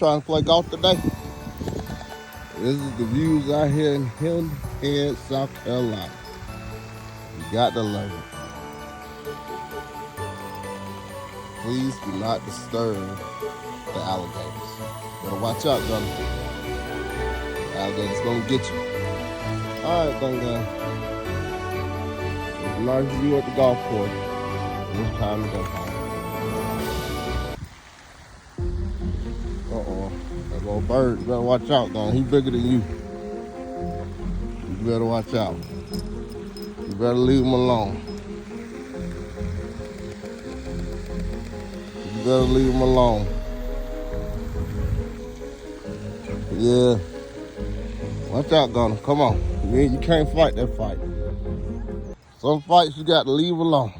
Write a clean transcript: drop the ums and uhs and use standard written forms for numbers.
Trying to play golf today. This is the views out here in Hilton Head, South Carolina. You got to love it. Please do not disturb the alligators. Better watch out, brother. The alligator's gonna get you. All right, then, it's a nice view at the golf course. It's time to go home. Uh-oh. That little bird, you better watch out, Don. He bigger than you. You better watch out. You better leave him alone. You better leave him alone. Yeah. Watch out, Gunner. Come on. You can't fight that fight. Some fights you got to leave alone.